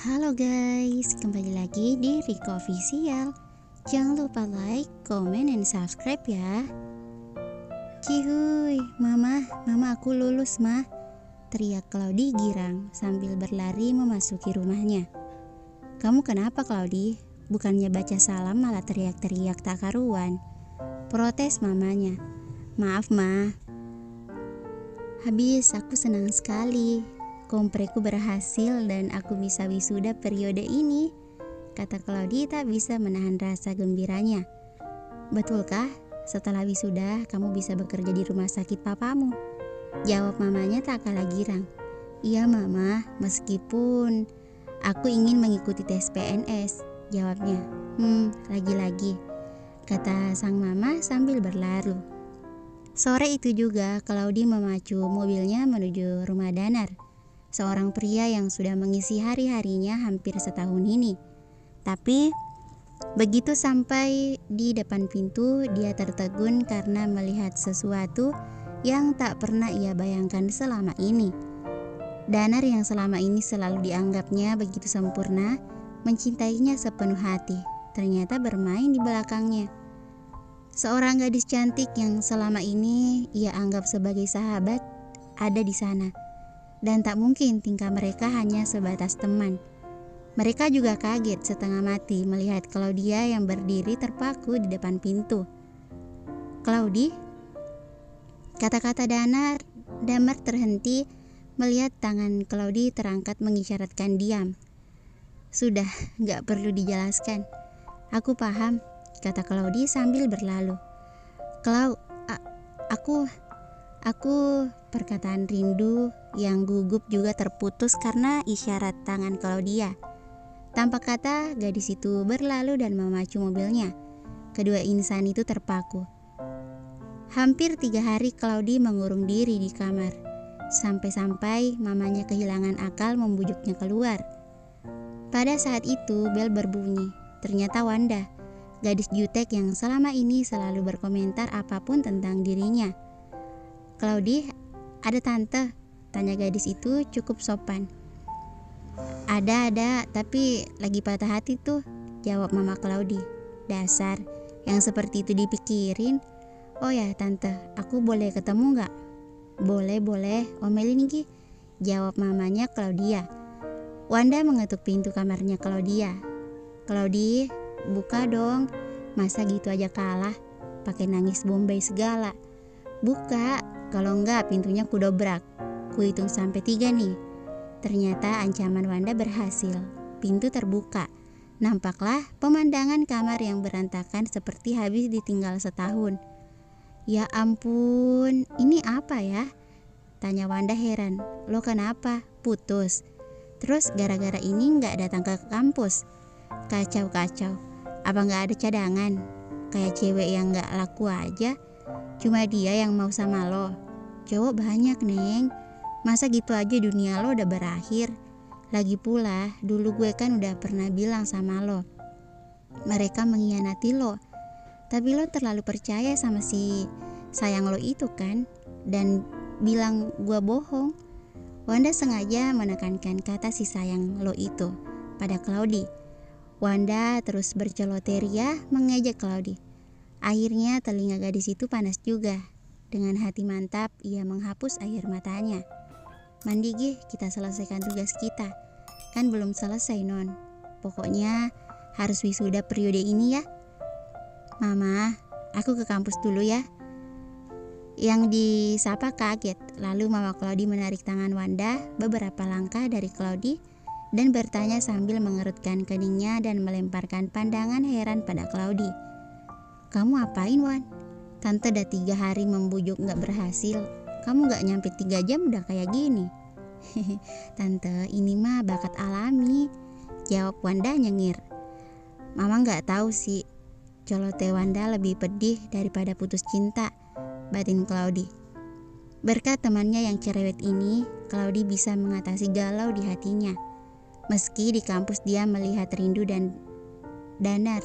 Halo guys, kembali lagi di Riko Official. Jangan lupa like, comment, dan subscribe ya. Cihuy, mama aku lulus mah, teriak Claudi girang sambil berlari memasuki rumahnya. Kamu kenapa Claudi? Bukannya baca salam malah teriak-teriak tak karuan. Protes mamanya. Maaf ma. Habis aku senang sekali. Kompreku berhasil dan aku bisa wisuda periode ini, kata Claudi tak bisa menahan rasa gembiranya. Betulkah? Setelah wisuda kamu bisa bekerja di rumah sakit papamu? Jawab mamanya tak kalah girang. Iya mama, meskipun aku ingin mengikuti tes PNS, jawabnya. Lagi-lagi, kata sang mama sambil berlalu. Sore itu juga Claudi memacu mobilnya menuju rumah Danar, seorang pria yang sudah mengisi hari-harinya hampir setahun ini. Tapi begitu sampai di depan pintu, dia tertegun karena melihat sesuatu yang tak pernah ia bayangkan selama ini. Danar yang selama ini selalu dianggapnya begitu sempurna, mencintainya sepenuh hati, ternyata bermain di belakangnya. Seorang gadis cantik yang selama ini ia anggap sebagai sahabat ada di sana. Dan tak mungkin tingkah mereka hanya sebatas teman. Mereka juga kaget setengah mati melihat Claudia yang berdiri terpaku di depan pintu. Claudi? Kata-kata Damar terhenti melihat tangan Claudi terangkat mengisyaratkan diam. Sudah, gak perlu dijelaskan. Aku paham, kata Claudi sambil berlalu. Aku, perkataan rindu yang gugup juga terputus karena isyarat tangan Claudia. Tanpa kata, gadis itu berlalu dan memacu mobilnya. Kedua insan itu terpaku. Hampir 3 hari Claudi mengurung diri di kamar. Sampai-sampai mamanya kehilangan akal membujuknya keluar. Pada saat itu bel berbunyi. Ternyata Wanda, gadis jutek yang selama ini selalu berkomentar apapun tentang dirinya. Claudi, ada tante? Tanya gadis itu cukup sopan. Ada, tapi lagi patah hati tuh, jawab mama Claudi. Dasar, yang seperti itu dipikirin. Oh ya tante, aku boleh ketemu gak? Boleh, omelin Gi, jawab mamanya Claudia. Wanda mengetuk pintu kamarnya Claudia. Claudi, buka dong, masa gitu aja kalah, pakai nangis Bombay segala. Buka, kalau enggak pintunya kudobrak. Kuhitung sampai 3 nih. Ternyata ancaman Wanda berhasil. Pintu terbuka. Nampaklah pemandangan kamar yang berantakan seperti habis ditinggal setahun. Ya ampun, ini apa ya? Tanya Wanda heran. Lo kenapa? Putus? Terus gara-gara ini gak datang ke kampus? Kacau. Apa gak ada cadangan? Kayak cewek yang gak laku aja. Cuma dia yang mau sama lo. Cowok banyak neng. Masa gitu aja dunia lo udah berakhir? Lagi pula dulu gue kan udah pernah bilang sama lo, mereka mengkhianati lo. Tapi lo terlalu percaya sama si sayang lo itu kan, dan bilang gue bohong. Wanda sengaja menekankan kata si sayang lo itu pada Claudi. Wanda terus berceloteria mengejek Claudi. Akhirnya telinga gadis itu panas juga. Dengan hati mantap, ia menghapus air matanya. Mandi Gih, kita selesaikan tugas kita. Kan belum selesai non. Pokoknya harus wisuda periode ini ya. Mama, aku ke kampus dulu ya. Yang disapa kaget. Lalu mama Claudi menarik tangan Wanda beberapa langkah dari Claudi dan bertanya sambil mengerutkan keningnya dan melemparkan pandangan heran pada Claudi. Kamu apain Wan? Tante udah 3 hari membujuk gak berhasil. Kamu gak nyampe 3 jam udah kayak gini. Tante, ini mah bakat alami, jawab Wanda nyengir. Mama gak tahu sih, colote Wanda lebih pedih daripada putus cinta, batin Claudi. Berkat temannya yang cerewet ini, Claudi bisa mengatasi galau di hatinya. Meski di kampus dia melihat rindu dan Danar,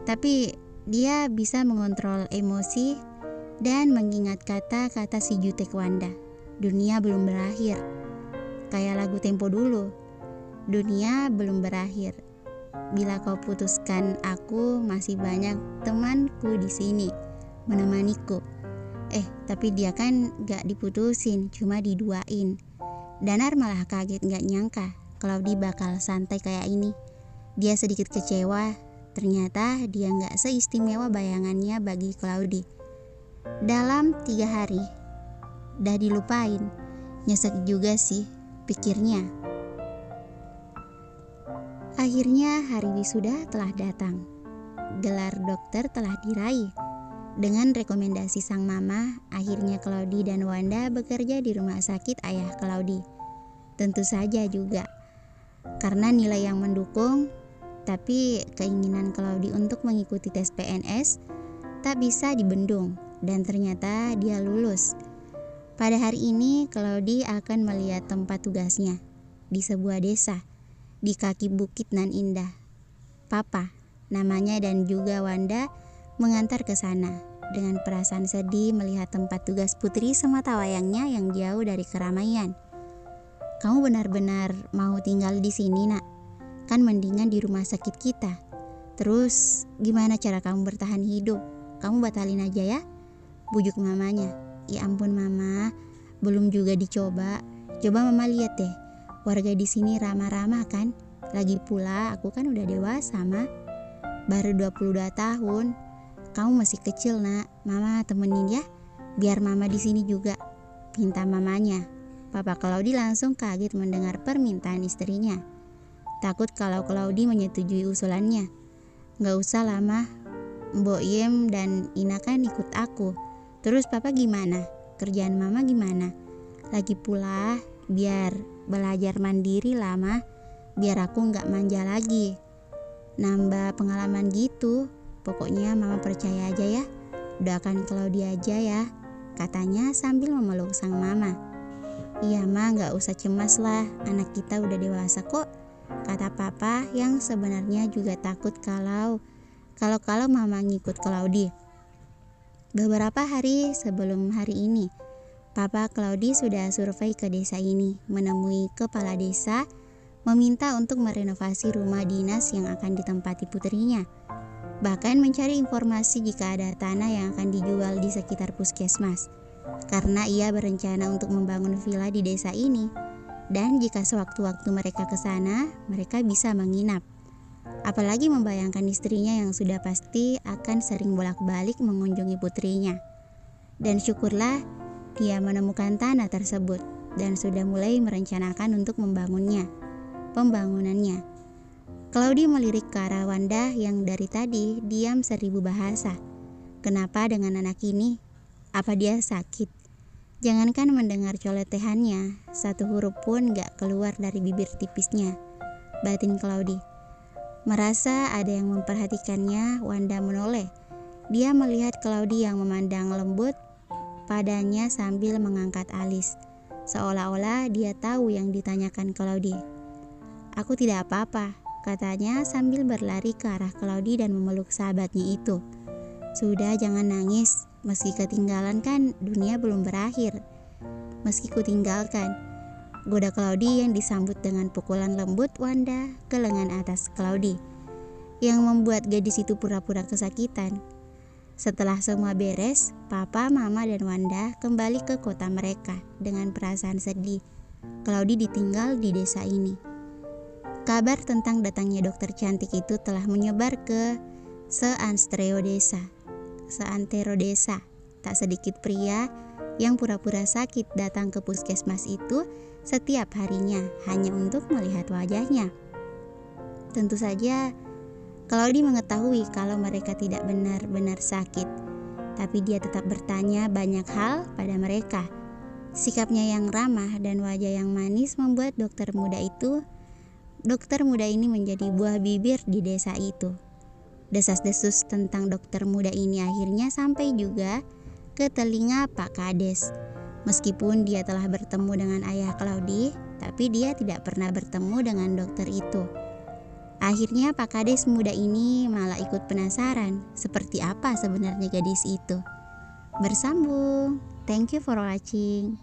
tapi dia bisa mengontrol emosi dan mengingat kata-kata si jutek Wanda. Dunia belum berakhir. Kayak lagu Tempo dulu. dunia belum berakhir. Bila kau putuskan aku, masih banyak temanku di sini menemaniku. Tapi dia kan gak diputusin, cuma diduain. Danar malah kaget gak nyangka Claudi bakal santai kayak ini. Dia sedikit kecewa, ternyata dia gak seistimewa bayangannya bagi Claudi. Dalam 3 hari, dah dilupain. Nyesek juga sih, pikirnya. Akhirnya hari wisuda telah datang. Gelar dokter telah diraih. Dengan rekomendasi sang mama, akhirnya Claudi dan Wanda bekerja di rumah sakit ayah Claudi. Tentu saja juga karena nilai yang mendukung, tapi keinginan Claudi untuk mengikuti tes PNS tak bisa dibendung dan ternyata dia lulus. Pada hari ini Claudi akan melihat tempat tugasnya di sebuah desa di kaki bukit nan indah. Papa, namanya, dan juga Wanda mengantar ke sana dengan perasaan sedih melihat tempat tugas putri semata wayangnya yang jauh dari keramaian. Kamu benar-benar mau tinggal di sini, Nak? Kan mendingan di rumah sakit kita. Terus gimana cara kamu bertahan hidup? Kamu batalin aja ya, bujuk mamanya. Ya ampun Mama, belum juga dicoba. Coba Mama lihat deh, warga di sini ramah-ramah kan? Lagi pula aku kan udah dewasa, Ma. Baru 22 tahun. Kamu masih kecil, Nak. Mama temenin ya, biar Mama di sini juga, pinta mamanya. Papa Claudi langsung kaget mendengar permintaan istrinya. Takut kalau Claudi menyetujui usulannya. Gak usah lah, Ma. Mbok Yem dan Ina kan ikut aku. Terus Papa gimana? Kerjaan Mama gimana? Lagi pula biar belajar mandiri lah, Ma. Biar aku gak manja lagi. Nambah pengalaman gitu. Pokoknya Mama percaya aja ya. Doakan Claudi aja ya, katanya sambil memeluk sang mama. Iya Ma, gak usah cemas lah, anak kita udah dewasa kok, kata Papa yang sebenarnya juga takut kalau Mama ngikut Claudi. Beberapa hari sebelum hari ini, Papa Claudi sudah survei ke desa ini, menemui kepala desa, meminta untuk merenovasi rumah dinas yang akan ditempati putrinya. Bahkan mencari informasi jika ada tanah yang akan dijual di sekitar puskesmas, karena ia berencana untuk membangun villa di desa ini. Dan jika sewaktu-waktu mereka ke sana, mereka bisa menginap. Apalagi membayangkan istrinya yang sudah pasti akan sering bolak-balik mengunjungi putrinya. Dan syukurlah dia menemukan tanah tersebut dan sudah mulai merencanakan untuk pembangunannya. Claudi melirik ke arah Wanda yang dari tadi diam 1000 bahasa. Kenapa dengan anak ini? Apa dia sakit? Jangankan mendengar coletehannya, satu huruf pun gak keluar dari bibir tipisnya, batin Claudi. Merasa ada yang memperhatikannya, Wanda menoleh. Dia melihat Claudi yang memandang lembut padanya sambil mengangkat alis, seolah-olah dia tahu yang ditanyakan Claudi. Aku tidak apa-apa, katanya sambil berlari ke arah Claudi dan memeluk sahabatnya itu. Sudah, jangan nangis, meski ketinggalan kan dunia belum berakhir. Meski kutinggalkan, goda Claudi yang disambut dengan pukulan lembut Wanda ke lengan atas Claudi, yang membuat gadis itu pura-pura kesakitan. Setelah semua beres, Papa, Mama, dan Wanda kembali ke kota mereka dengan perasaan sedih. Claudi ditinggal di desa ini. Kabar tentang datangnya dokter cantik itu telah menyebar ke seantero desa. Tak sedikit pria yang pura-pura sakit datang ke puskesmas itu setiap harinya hanya untuk melihat wajahnya. Tentu saja Claudi mengetahui kalau mereka tidak benar-benar sakit, tapi dia tetap bertanya banyak hal pada mereka. Sikapnya yang ramah dan wajah yang manis membuat dokter muda ini menjadi buah bibir di desa itu. Desas-desus tentang dokter muda ini akhirnya sampai juga ke telinga Pak Kades. Meskipun dia telah bertemu dengan ayah Claudi, tapi dia tidak pernah bertemu dengan dokter itu. Akhirnya Pak Kades muda ini malah ikut penasaran seperti apa sebenarnya gadis itu. Bersambung. Thank you for watching.